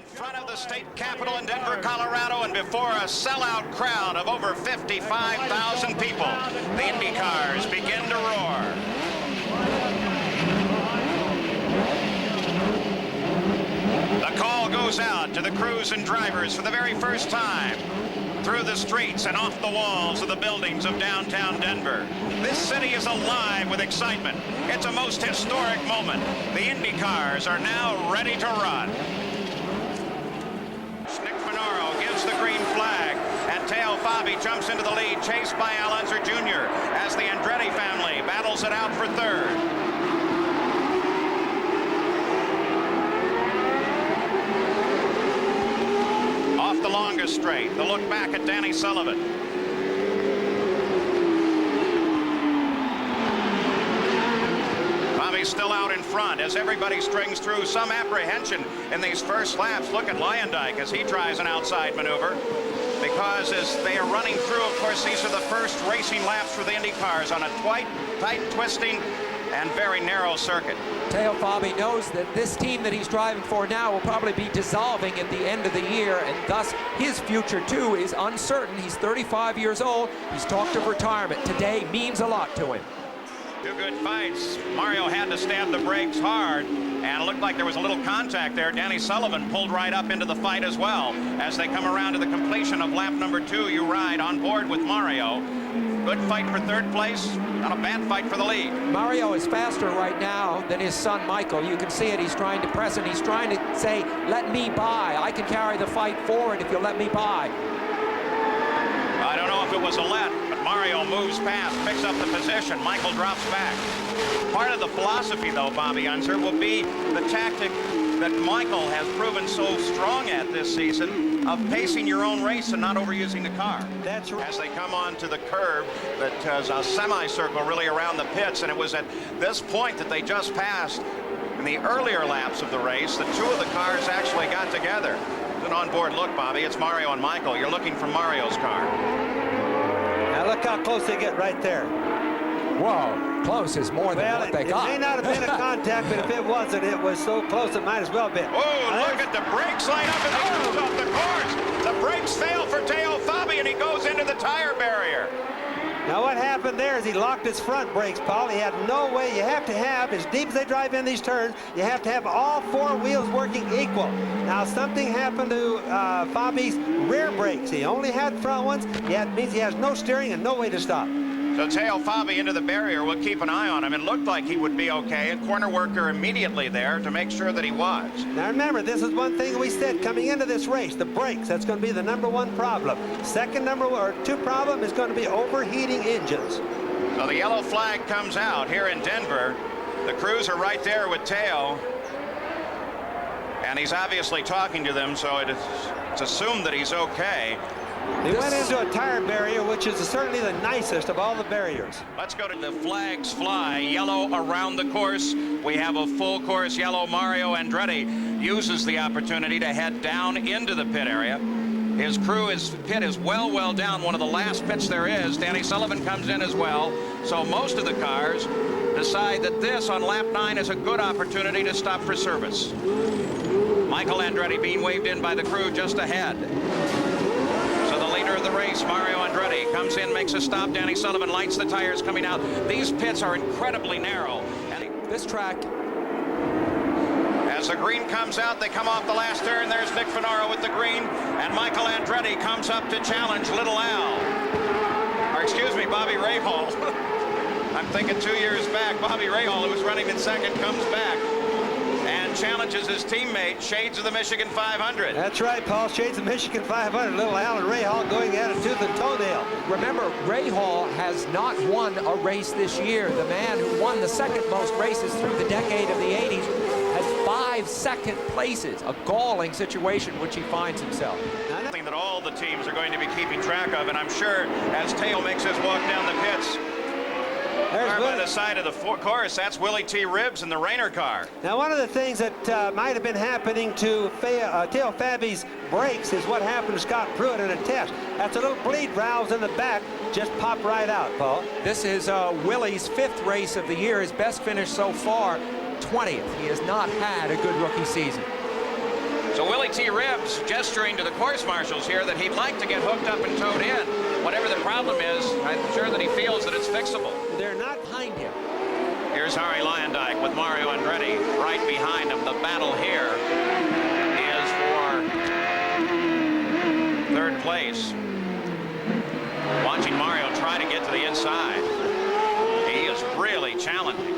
front of the state capitol in Denver, Colorado, and before a sellout crowd of over 55,000 people, the IndyCars begin to roar. The call goes out to the crews and drivers for the very first time through the streets and off the walls of the buildings of downtown Denver. This city is alive with excitement. It's a most historic moment. The IndyCars are now ready to run. Gives the green flag, and Fabi jumps into the lead, chased by Unser Jr. as the Andretti family battles it out for third. Off the longest straight, the look back at Danny Sullivan. Fabi's still out in front as everybody strings through. Some apprehension in these first laps. Look at Leyendyke as he tries an outside maneuver, because as they are running through, of course, these are the first racing laps for the IndyCars on a tight, twisting, and very narrow circuit. Fabi knows that this team that he's driving for now will probably be dissolving at the end of the year, and thus his future too is uncertain. He's 35 years old. He's talked of retirement. Today means a lot to him. Two good fights. Mario had to stab the brakes hard, and it looked like there was a little contact there. Danny Sullivan pulled right up into the fight as well. As they come around to the completion of lap number 2, you ride on board with Mario. Good fight for third place, not a bad fight for the lead. Mario is faster right now than his son Michael. You can see it. He's trying to press it. He's trying to say, let me by. I can carry the fight forward if you'll let me by. I don't know if it was a let, but Mario moves past, picks up the position. Michael drops back. Part of the philosophy, though, Bobby Unser, will be the tactic that Michael has proven so strong at this season of pacing your own race and not overusing the car. That's right. As they come on to the curve that has a semicircle really around the pits, and it was at this point that they just passed in the earlier laps of the race that two of the cars actually got together. An onboard look, Bobby. It's Mario and Michael. You're looking for Mario's car. Now look how close they get right there. Whoa, close is more than what they got. It may not have been a contact, but if it wasn't, it was so close it might as well be. Oh, look at the brakes line up, and he comes off the course. The brakes fail for Fabi, and he goes into the tire barrier. Now what happened there is he locked his front brakes, Paul. He had no way. You have to have, as deep as they drive in these turns, you have to have all four wheels working equal. Now something happened to Fabi's rear brakes. He only had front ones. That means he has no steering and no way to stop. So Fabi into the barrier. We'll keep an eye on him. It looked like he would be okay. A corner worker immediately there to make sure that he was. Now remember, this is one thing we said coming into this race, the brakes. That's going to be the #1 problem. Second #2 problem is going to be overheating engines. So the yellow flag comes out here in Denver. The crews are right there with Teo. And he's obviously talking to them, so it's assumed that he's okay. They went into a tire barrier, which is certainly the nicest of all the barriers. Let's go to the flags fly. Yellow around the course. We have a full course yellow. Mario Andretti uses the opportunity to head down into the pit area. His pit is well down, one of the last pits there is. Danny Sullivan comes in as well. So most of the cars decide that this on lap 9 is a good opportunity to stop for service. Michael Andretti being waved in by the crew just ahead. Of the race, Mario Andretti comes in, makes a stop. Danny Sullivan lights the tires coming out. These pits are incredibly narrow. And this track, as the green comes out, they come off the last turn. There's Nick Finaro with the green, and Michael Andretti comes up to challenge Little Al. Or excuse me, Bobby Rahal. I'm thinking 2 years back, Bobby Rahal, who was running in second, comes back and challenges his teammate, Shades of the Michigan 500. That's right, Paul. Shades of Michigan 500. Little Al and Rahal going at it tooth and toenail. remember, Rahal has not won a race this year. The man who won the second most races through the decade of the 80s has 5 second places, a galling situation which he finds himself. Something that all the teams are going to be keeping track of, and I'm sure as Teo makes his walk down the pits, by the side of the course, that's Willie T. Ribbs in the Rayner car. Now, one of the things that might have been happening to Teo Fabi's brakes is what happened to Scott Pruitt in a test. That's a little bleed valves in the back, just pop right out, Paul. This is Willie's 5th race of the year. His best finish so far, 20th. He has not had a good rookie season. So Willie Willie T. Ribbs gesturing to the course marshals here that he'd like to get hooked up and towed in. Whatever the problem is, I'm sure that he feels that it's fixable. They're not behind him. Here's Harry Lyondike with Mario Andretti right behind him. The battle here is for third place. Watching Mario try to get to the inside. He is really challenging.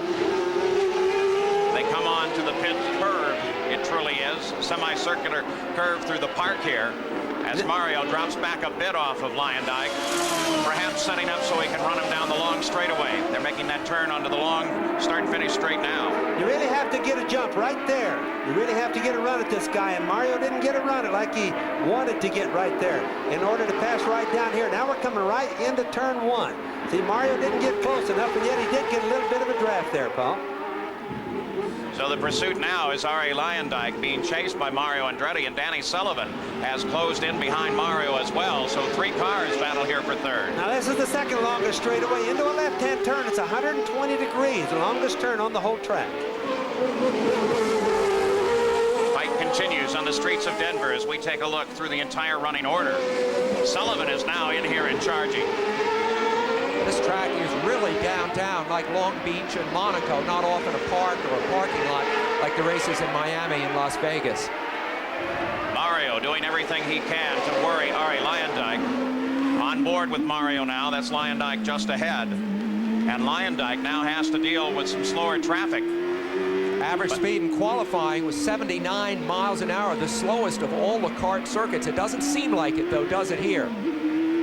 They come on to the pit curve. It truly is a semicircular curve through the park here as Mario drops back a bit off of Lyondike, perhaps setting up so he can run him down the long straightaway. They're making that turn onto the long start and finish straight now. You really have to get a jump right there. You really have to get a run at this guy, and Mario didn't get a run at like he wanted to get right there in order to pass right down here. Now we're coming right into turn one. See, Mario didn't get close enough, and yet he did get a little bit of a draft there, Paul. So the pursuit now is Harry Lyondike being chased by Mario Andretti, and Danny Sullivan has closed in behind Mario as well. So 3 cars battle here for third. Now this is the second longest straightaway into a left-hand turn. It's 120 degrees, the longest turn on the whole track. Fight continues on the streets of Denver as we take a look through the entire running order. Sullivan is now in here and charging. This track is really downtown, like Long Beach and Monaco, not off in a park or a parking lot like the races in Miami and Las Vegas. Mario doing everything he can to worry Harry Lyondike. On board with Mario now. That's Lyondike just ahead. And Lyondike now has to deal with some slower traffic. Average speed in qualifying was 79 miles an hour, the slowest of all the kart circuits. It doesn't seem like it, though, does it here?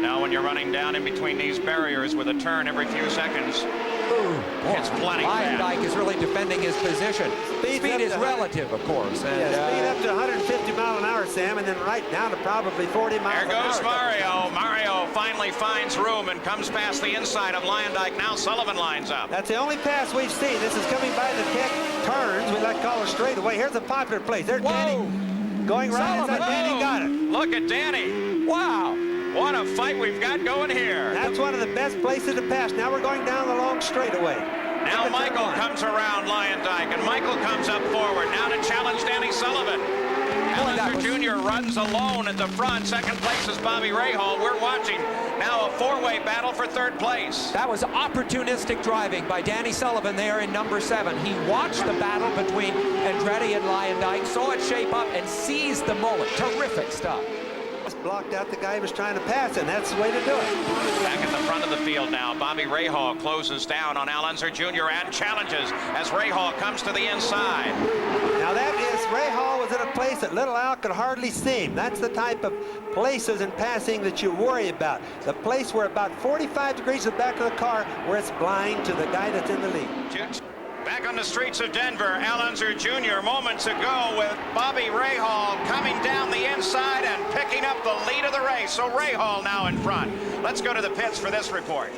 Now when you're running down in between these barriers with a turn every few seconds, it's plenty fast. Lyondike is really defending his position. Speed is relative, of course. And, speed up to 150 miles an hour, Sam, and then right down to probably 40 miles an hour. There goes Mario. Mario finally finds room and comes past the inside of Lyondike. Now Sullivan lines up. That's the only pass we've seen. This is coming by the pit turns. We like to call it straightaway. Here's a popular place. There's Danny going right inside. Danny got it. Look at Danny. Wow. What a fight we've got going here. That's one of the best places to pass. Now we're going down the long straightaway. Now Michael comes around Lyondike, and Michael comes up forward now to challenge Danny Sullivan. Unser Jr. runs alone at the front. Second place is Bobby Rahal. We're watching now a 4-way battle for third place. That was opportunistic driving by Danny Sullivan there in number 7. He watched the battle between Andretti and Lyondike, saw it shape up, and seized the moment. Terrific stuff. Blocked out the guy who was trying to pass, and that's the way to do it. Back at the front of the field now, Bobby Rahal closes down on Unser Jr. and challenges as Rahal comes to the inside. Now that is, Rahal was at a place that Little Al could hardly see him. That's the type of places in passing that you worry about. The place where about 45 degrees to the back of the car where it's blind to the guy that's in the lead. Back on the streets of Denver, Unser Jr. moments ago with Bobby Rahal coming down the inside and picking up the lead of the race. So Rahal now in front. Let's go to the pits for this report.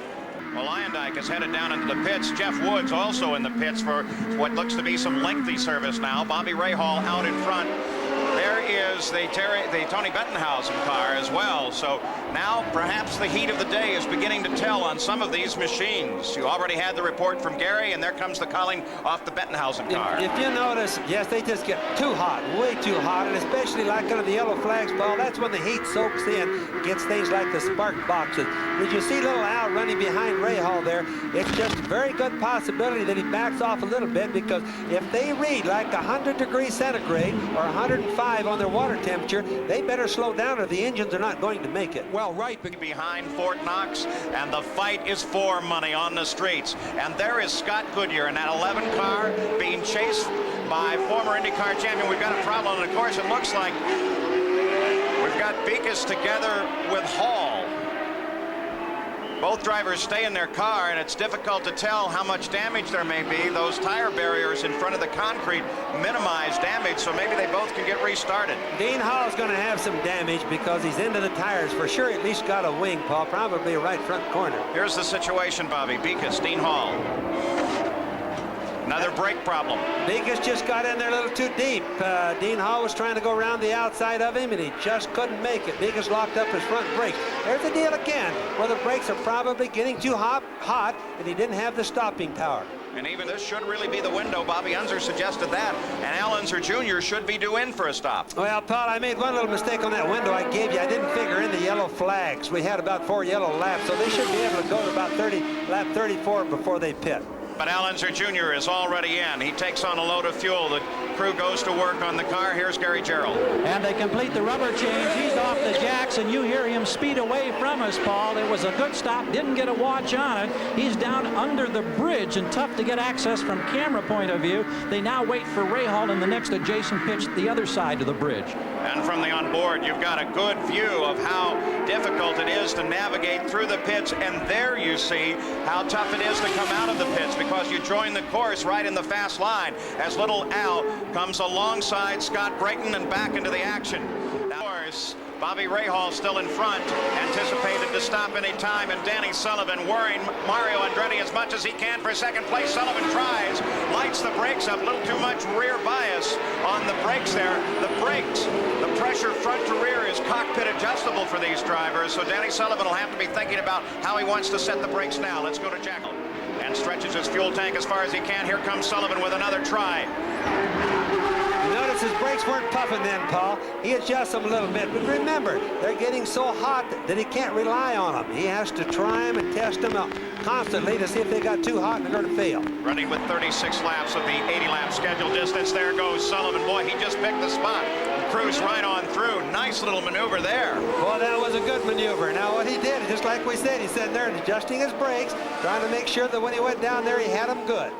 Well, Lyondike is headed down into the pits. Jeff Woods also in the pits for what looks to be some lengthy service now. Bobby Rahal out in front. There is the Tony Bettenhausen car as well. So now perhaps the heat of the day is beginning to tell on some of these machines. You already had the report from Gary, and there comes the culling off the Bettenhausen car. If you notice, yes, they just get too hot, way too hot, and especially like under the yellow flags, Paul, that's when the heat soaks in, gets things like the spark boxes. Did you see little Al running behind Rahal there? It's just a very good possibility that he backs off a little bit, because if they read like 100 degrees centigrade or 105 on their water temperature, they better slow down or the engines are not going to make it. Well, right behind Fort Knox, and the fight is for money on the streets. And there is Scott Goodyear in that 11 car being chased by former IndyCar champion. We've got a problem, and of course it looks like we've got Beekhuis together with Hall. Both drivers stay in their car, and it's difficult to tell how much damage there may be. Those tire barriers in front of the concrete minimize damage, so maybe they both can get restarted. Dean Hall's going to have some damage because he's into the tires. For sure, at least got a wing, Paul, probably a right front corner. Here's the situation, Bobby. Beekhuis, Dean Hall. Another brake problem. Beekhuis just got in there a little too deep. Dean Hall was trying to go around the outside of him, and he just couldn't make it. Beekhuis locked up his front brakes. There's the deal again, where the brakes are probably getting too hot, and he didn't have the stopping power. And even this should really be the window. Bobby Unser suggested that. And Al Unser Jr. should be due in for a stop. Well, Paul, I made one little mistake on that window I gave you. I didn't figure in the yellow flags. We had about 4 yellow laps, so they should be able to go to about lap 34 before they pit. But Al Unser Jr. is already in. He takes on a load of fuel. The crew goes to work on the car. Here's Gary Gerald. And they complete the rubber change. He's off the jacks, and you hear him speed away from us, Paul. It was a good stop. Didn't get a watch on it. He's down under the bridge and tough to get access from camera point of view. They now wait for Rahal in the next adjacent pitch the other side of the bridge. And from the onboard, you've got a good view of how difficult it is to navigate through the pits. And there you see how tough it is to come out of the pits, because you join the course right in the fast line as little Al comes alongside Scott Brayton and back into the action. Now, of course, Bobby Rahal still in front, anticipated to stop any time, and Danny Sullivan worrying Mario Andretti as much as he can for second place. Sullivan tries, lights the brakes up, a little too much rear bias on the brakes there. The brakes, the pressure front to rear is cockpit adjustable for these drivers, so Danny Sullivan will have to be thinking about how he wants to set the brakes now. Let's go to Jekyll. And stretches his fuel tank as far as he can. Here comes Sullivan with another try. You notice his brakes weren't puffing then, Paul. He adjusts them a little bit. But remember, they're getting so hot that he can't rely on them. He has to try them and test them out constantly to see if they got too hot and they're going to fail. Running with 36 laps of the 80-lap schedule distance. There goes Sullivan. Boy, he just picked the spot. Cruise right on through. Nice little maneuver there. Well, that was a good maneuver. Now, what he did, just like we said, he said there, adjusting his brakes, trying to make sure that when he went down there, he had them good.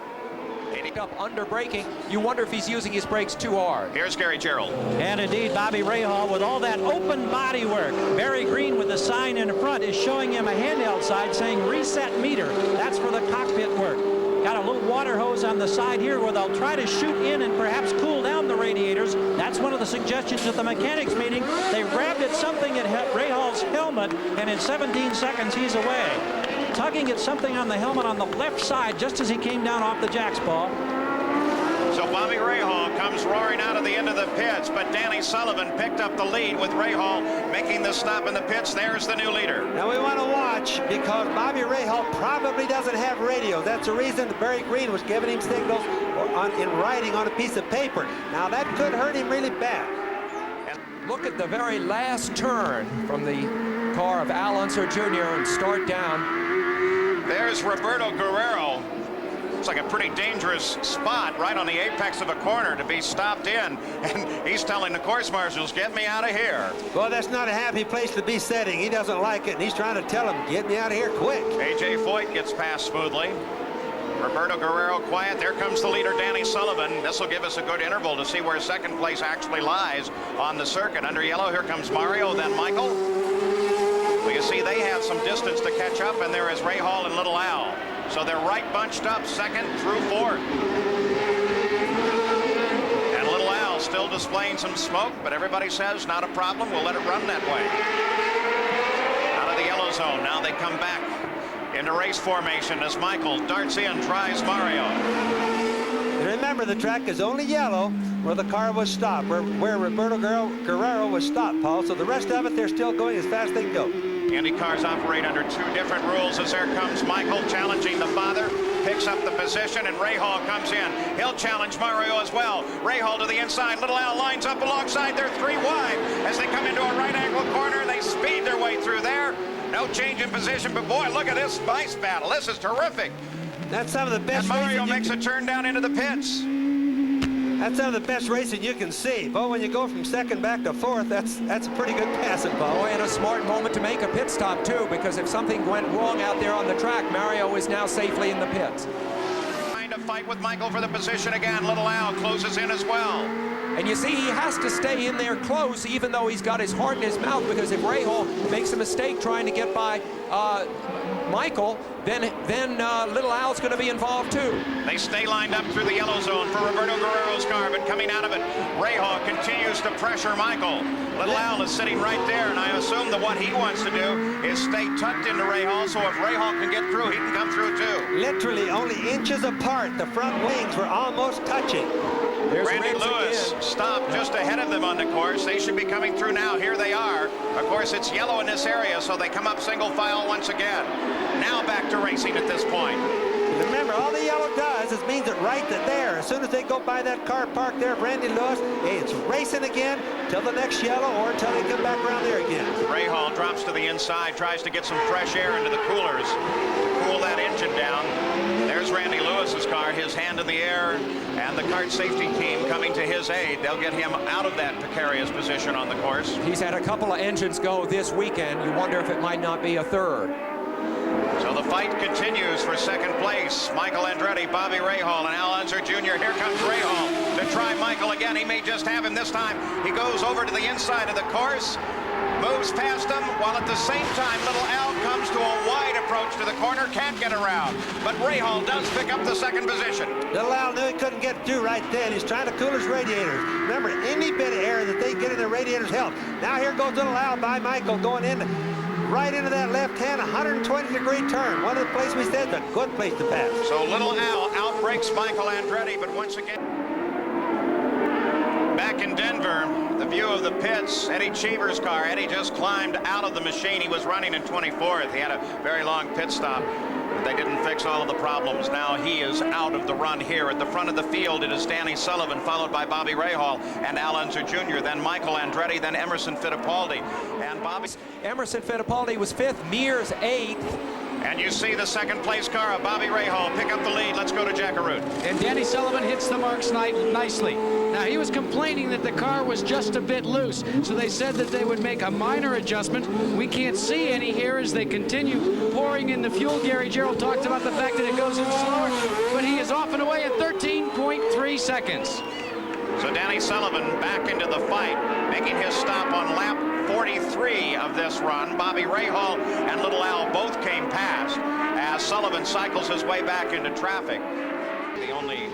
Up under braking, you wonder if he's using his brakes too hard. Here's Gary Gerald. And indeed, Bobby Rahal, with all that open body work, Barry Green with the sign in front is showing him a handheld side saying reset meter. That's for the cockpit work. Got a little water hose on the side here where they'll try to shoot in and perhaps cool down the radiators. That's one of the suggestions at the mechanics meeting. They grabbed at something at Rahal's helmet, and in 17 seconds he's away. Tugging at something on the helmet on the left side just as he came down off the jacks, Paul. So Bobby Rahal comes roaring out of the end of the pits, but Danny Sullivan picked up the lead with Rahal making the stop in the pits. There's the new leader. Now we want to watch, because Bobby Rahal probably doesn't have radio. That's the reason Barry Green was giving him signals in writing on a piece of paper. Now that could hurt him really bad. Look at the very last turn from the car of Al Unser Jr. and start down. There's Roberto Guerrero. It's like a pretty dangerous spot right on the apex of a corner to be stopped in, and he's telling the course marshals, get me out of here. Well, that's not a happy place to be sitting. He doesn't like it, and he's trying to tell him, get me out of here quick. A.J. Foyt gets past smoothly. Roberto Guerrero quiet. There comes the leader, Danny Sullivan. This will give us a good interval to see where second place actually lies on the circuit. Under yellow, here comes Mario, then Michael. Well, you see they had some distance to catch up, and there is Rahal and Little Al. So they're right bunched up, second through fourth. And Little Al still displaying some smoke, but everybody says not a problem. We'll let it run that way. Out of the yellow zone. Now they come back into race formation as Michael darts in, tries Mario. And remember, the track is only yellow where the car was stopped, where Roberto Guerrero was stopped, Paul. So the rest of it, they're still going as fast as they can go. Indy cars operate under two different rules as there comes Michael challenging the father, picks up the position, and Rahal comes in. He'll challenge Mario as well. Rahal to the inside. Little Al lines up alongside. They're 3 wide. As they come into a right angle corner, they speed their way through there. No change in position, but boy, look at this ice battle. This is terrific. That's some of the best and Mario racing makes a turn down into the pits. That's some of the best racing you can see. But when you go from second back to fourth, that's a pretty good passing, Paul. Boy, and a smart moment to make a pit stop, too, because if something went wrong out there on the track, Mario is now safely in the pits. Trying to fight with Michael for the position again. Little Al closes in as well. And you see, he has to stay in there close, even though he's got his heart in his mouth, because if Rahal makes a mistake trying to get by Michael, then Little Al's going to be involved too. They stay lined up through the yellow zone for Roberto Guerrero's car, but coming out of it, Rahal continues to pressure Michael. Little Al is sitting right there, and I assume that what he wants to do is stay tucked into Rahal, so if Rahal can get through, he can come through too. Literally only inches apart. The front wings were almost touching. There's Randy Lewis stopped just ahead of them on the course. They should be coming through now. Here they are. Of course, it's yellow in this area, so they come up single file once again. Now back to racing at this point. Remember, all the yellow does is means it right there. As soon as they go by that car parked there, Randy Lewis, hey, it's racing again till the next yellow or until they come back around there again. Rahal drops to the inside, tries to get some fresh air into the coolers to cool that engine down. There's Randy Lewis's car, his hand in the air, and the kart safety team coming to his aid. They'll get him out of that precarious position on the course. He's had a couple of engines go this weekend. You wonder if it might not be a third. So the fight continues for second place. Michael Andretti, Bobby Rahal, and Unser Jr. Here comes Rahal to try Michael again. He may just have him this time. He goes over to the inside of the course, moves past him, while at the same time little Al comes to a wide approach to the corner, can't get around. But Rahal does pick up the second position. Little Al knew he couldn't get through right then. He's trying to cool his radiators. Remember, any bit of air that they get in their radiators helps. Now here goes little Al by Michael going in right into that left hand 120-degree turn. One of the places we said is a good place to pass. So little Al outbreaks Michael Andretti, but once again, back in Denver, the view of the pits, Eddie Cheever's car. Eddie just climbed out of the machine. He was running in 24th. He had a very long pit stop, but they didn't fix all of the problems. Now he is out of the run here. At the front of the field, it is Danny Sullivan, followed by Bobby Rahal and Unser Jr., then Michael Andretti, then Emerson Fittipaldi. And Bobby... Emerson Fittipaldi was 5th, Mears 8th. And you see the second place car of Bobby Rahal pick up the lead. Let's go to Jackaroo. And Danny Sullivan hits the marks nicely. Now, he was complaining that the car was just a bit loose, so they said that they would make a minor adjustment. We can't see any here as they continue pouring in the fuel. Gary Gerald talked about the fact that it goes in slower, but he is off and away at 13.3 seconds. So Danny Sullivan back into the fight, making his stop on lap 43 of this run. Bobby Rahal and little Al both came past as Sullivan cycles his way back into traffic. The only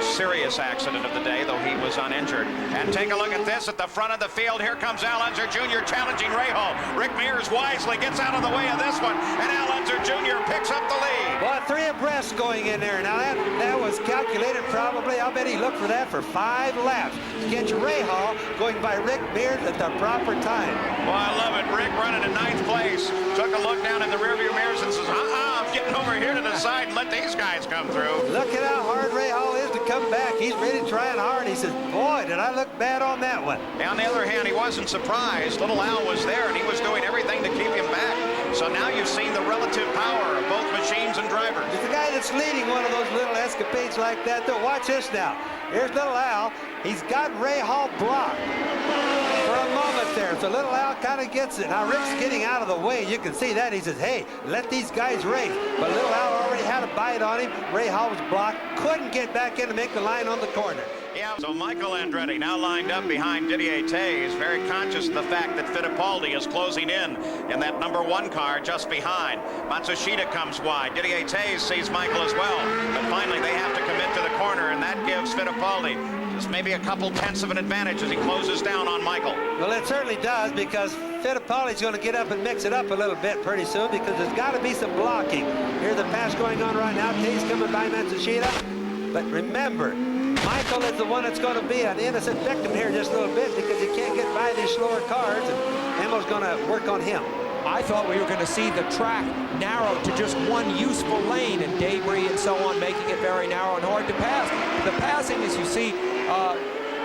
serious accident of the day, though he was uninjured. And take a look at this at the front of the field. Here comes Unser Jr. challenging Rahal. Rick Mears wisely gets out of the way of this one, and Unser Jr. picks up the lead. Well, 3 abreast going in there. Now that was calculated probably. I'll bet he looked for that for 5 laps to catch Rahal going by Rick Mears at the proper time. Well, I love it. Rick running in 9th place. Took a look down in the rearview mirrors and says, I'm getting over here to the side and let these guys come through. Look at how hard Rahal is to come back. He's really trying hard. He says, boy, did I look bad on that one. On the other hand, he wasn't surprised. Little Al was there, and he was doing everything to keep him back. So now you've seen the relative power of both machines and drivers. It's the guy that's leading one of those little escapades like that, though. Watch this now. Here's little Al. He's got Rahal blocked for a moment there. So little Al kind of gets it. Now Rick's getting out of the way. You can see that. He says, hey, let these guys race. But little Al already had a bite on him. Rahal was blocked. Couldn't get back in to make the line on the corner. Yeah, so Michael Andretti now lined up behind Didier Tays, very conscious of the fact that Fittipaldi is closing in that number 1 car just behind. Matsushita comes wide. Didier Tays sees Michael as well. But finally, they have to commit to the corner, and that gives Fittipaldi just maybe a couple tenths of an advantage as he closes down on Michael. Well, it certainly does, because Fittipaldi's going to get up and mix it up a little bit pretty soon, because there's got to be some blocking. Here's the pass going on right now. Tays coming by Matsushita. But remember, Michael is the one that's going to be an innocent victim here just a little bit, because he can't get by these slower cars, and Emil's going to work on him. I thought we were going to see the track narrowed to just one useful lane, and debris and so on, making it very narrow and hard to pass. The passing, as you see,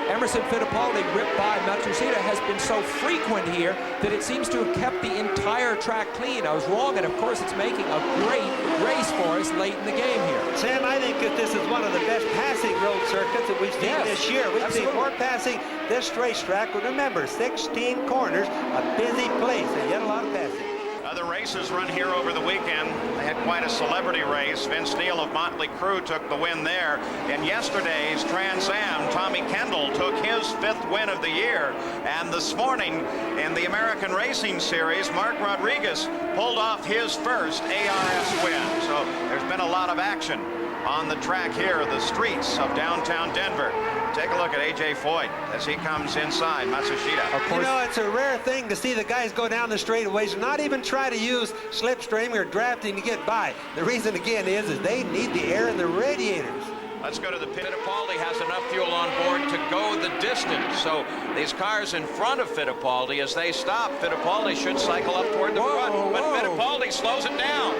Emerson Fittipaldi ripped by Matsushita has been so frequent here that it seems to have kept the entire track clean. I was wrong, and of course it's making a great race for us late in the game here. Sam, I think that this is one of the best passing road circuits that we've seen this year. We've seen more passing this racetrack. But remember, 16 corners, a busy place, and yet a lot of passing. The races run here over the weekend. They had quite a celebrity race. Vince Neal of Motley Crue took the win there. In yesterday's Trans Am, Tommy Kendall took his 5th win of the year. And this morning in the American Racing Series, Mark Rodriguez pulled off his first ARS win. So there's been a lot of action on the track here, the streets of downtown Denver. Take a look at A.J. Foyt as he comes inside Matsushita. You know, it's a rare thing to see the guys go down the straightaways and not even try to use slipstream or drafting to get by. The reason, again, is they need the air in the radiators. Let's go to the pit. Fittipaldi has enough fuel on board to go the distance. So these cars in front of Fittipaldi, as they stop, Fittipaldi should cycle up toward the front. But Fittipaldi slows it down.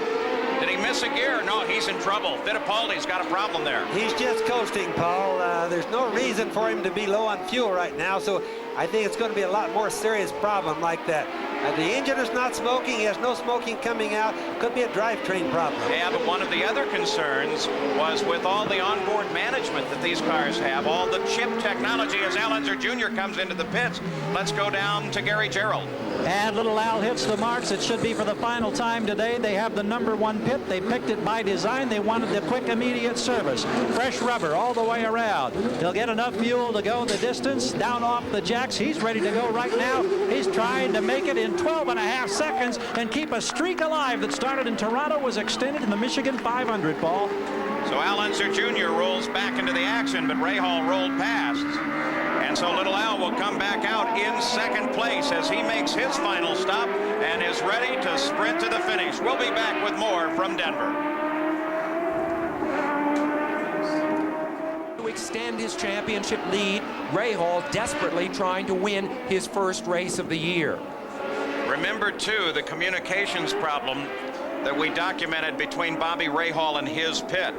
Did he miss a gear? No, he's in trouble. Fittipaldi's got a problem there. He's just coasting, Paul. There's no reason for him to be low on fuel right now, so I think it's going to be a lot more serious problem like that. The engine is not smoking. He has no smoking coming out. Could be a drivetrain problem. Yeah, but one of the other concerns was with all the onboard management that these cars have, all the chip technology as Unser Jr. comes into the pits. Let's go down to Gary Gerald. And little Al hits the marks. It should be for the final time today. They have the #1 pit. They picked it by design. They wanted the quick, immediate service. Fresh rubber all the way around. He'll get enough fuel to go the distance, down off the jacks. He's ready to go right now. He's trying to make it in 12.5 seconds and keep a streak alive that started in Toronto, was extended in the Michigan 500, Paul. So Unser Jr. rolls back into the action, but Rahal rolled past. And so little Al will come back out in second place as he makes his final stop and is ready to sprint to the finish. We'll be back with more from Denver. To extend his championship lead, Rahal desperately trying to win his first race of the year. Remember, too, the communications problem that we documented between Bobby Rahal and his pit.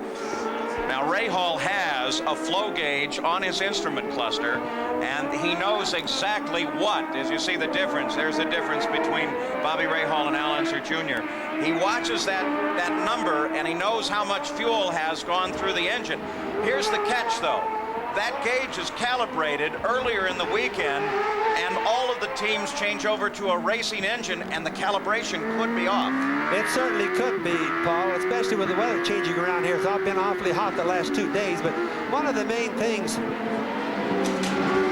Now, Rahal has a flow gauge on his instrument cluster, and he knows exactly what. As you see the difference, there's the difference between Bobby Rahal and Unser Jr. He watches that number, and he knows how much fuel has gone through the engine. Here's the catch, though. That gauge is calibrated earlier in the weekend, and all of the teams change over to a racing engine, and the calibration could be off. It certainly could be, Paul, especially with the weather changing around here. It's been awfully hot the last 2 days, but one of the main things...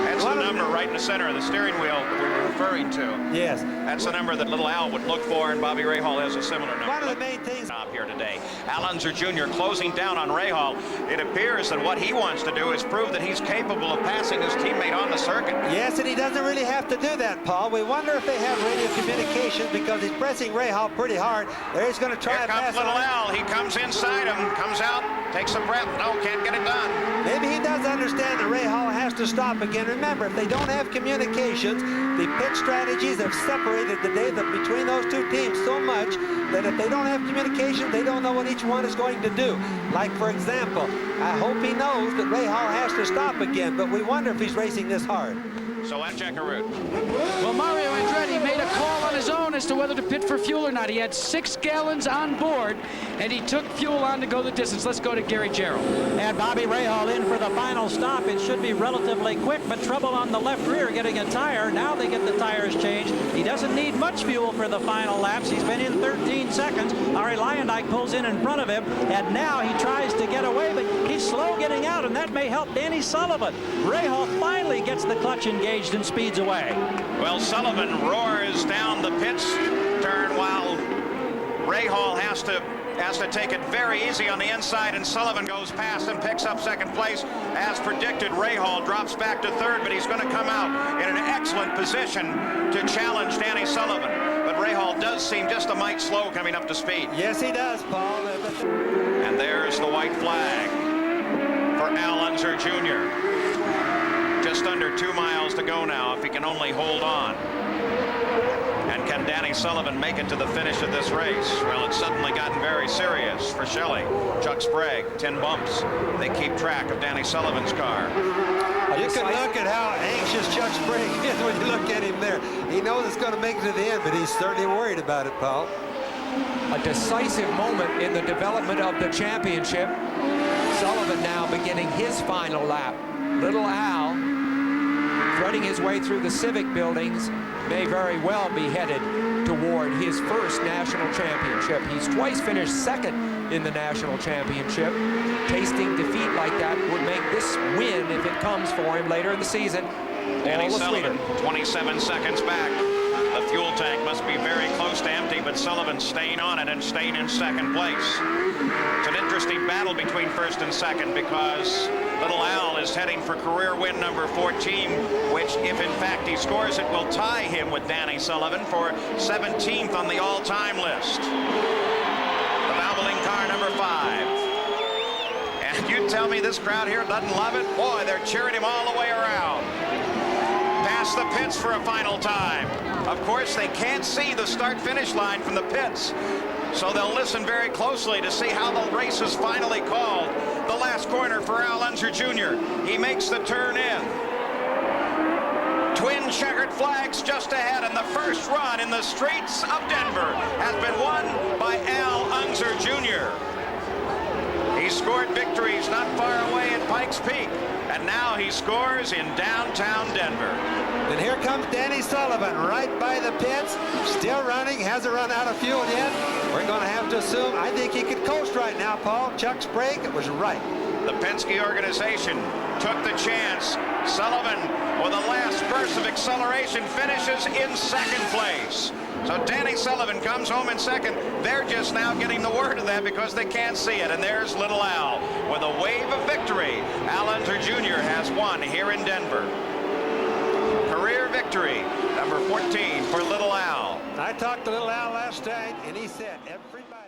That's the number right in the center of the steering wheel that we were referring to. Yes. That's the number that little Al would look for, and Bobby Rahal has a similar number. One of the main things... Here today. Unser Jr. closing down on Rahal. It appears that what he wants to do is prove that he's capable of passing his teammate on the circuit. Yes, and he doesn't really have to do that, Paul. We wonder if they have radio communications because he's pressing Rahal pretty hard. There he's going to try Here to pass comes little Al. He comes inside him, comes out, takes a breath. No, can't get it done. Maybe he does understand that Rahal has to stop again. Remember, if they don't have communications, the pit strategies have separated the data between those two teams so much that if they don't have communication, they don't know what each one is going to do. Like, for example, I hope he knows that Rahal has to stop again, but we wonder if he's racing this hard. So let's check a route. Well, Mario Andretti made a call on his own as to whether to pit for fuel or not. He had 6 gallons on board, and he took fuel on to go the distance. Let's go to Gary Gerald. And Bobby Rahal in for the final stop. It should be relatively quick, but trouble on the left rear getting a tire. Now they get the tires changed. He doesn't need much fuel for the final laps. He's been in 13 seconds. Ari Leyendijk pulls in front of him, and now he tries to get away, but he's slow getting out, and that may help Danny Sullivan. Rahal finally gets the clutch engaged and speeds away. Well, Sullivan roars down the pits turn while Rahal has to take it very easy on the inside, and Sullivan goes past and picks up second place. As predicted, Rahal drops back to third, but he's going to come out in an excellent position to challenge Danny Sullivan. But Rahal does seem just a mite slow coming up to speed. Yes, he does, Paul. And there's the white flag for Unser Jr. Just under 2 miles to go now, if he can only hold on. And can Danny Sullivan make it to the finish of this race? Well, it's suddenly gotten very serious for Shelley. Chuck Sprague, 10 bumps. They keep track of Danny Sullivan's car. You can look at how anxious Chuck Sprague is when you look at him there. He knows it's going to make it to the end, but he's certainly worried about it, Paul. A decisive moment in the development of the championship. Sullivan now beginning his final lap. Little Al, threading his way through the civic buildings, may very well be headed toward his first national championship. He's twice finished second in the national championship. Tasting defeat like that would make this win, if it comes for him later in the season, Danny all the Sullivan, sweeter. 27 seconds back. The fuel tank must be very close to empty, but Sullivan staying on it and staying in second place. It's an interesting battle between first and second because little Al is heading for career win number 14, which, if in fact he scores it, will tie him with Danny Sullivan for 17th on the all-time list. The Havoline car number 5. And you tell me this crowd here doesn't love it? Boy, they're cheering him all the way around. Past the pits for a final time. Of course, they can't see the start-finish line from the pits. so they'll listen very closely to see how the race is finally called. The last corner for Rahal Unser Jr. He makes the turn in. Twin checkered flags just ahead, and the first run in the streets of Denver has been won by Rahal Unser Jr. He scored victories not far away at Pikes Peak, and now he scores in downtown Denver. And here comes Danny Sullivan right by the pits, still running, hasn't run out of fuel yet. We're going to have to assume, I think he could coast right now, Paul. Chuck's brake, it was right. The Penske organization took the chance. Sullivan, with a last burst of acceleration, finishes in second place. So Danny Sullivan comes home in second. They're just now getting the word of that because they can't see it. And there's little Al with a wave of victory. Rahal Unser Jr. has won here in Denver. Career victory, number 14 for little Al. I talked to little Al last night, and he said everybody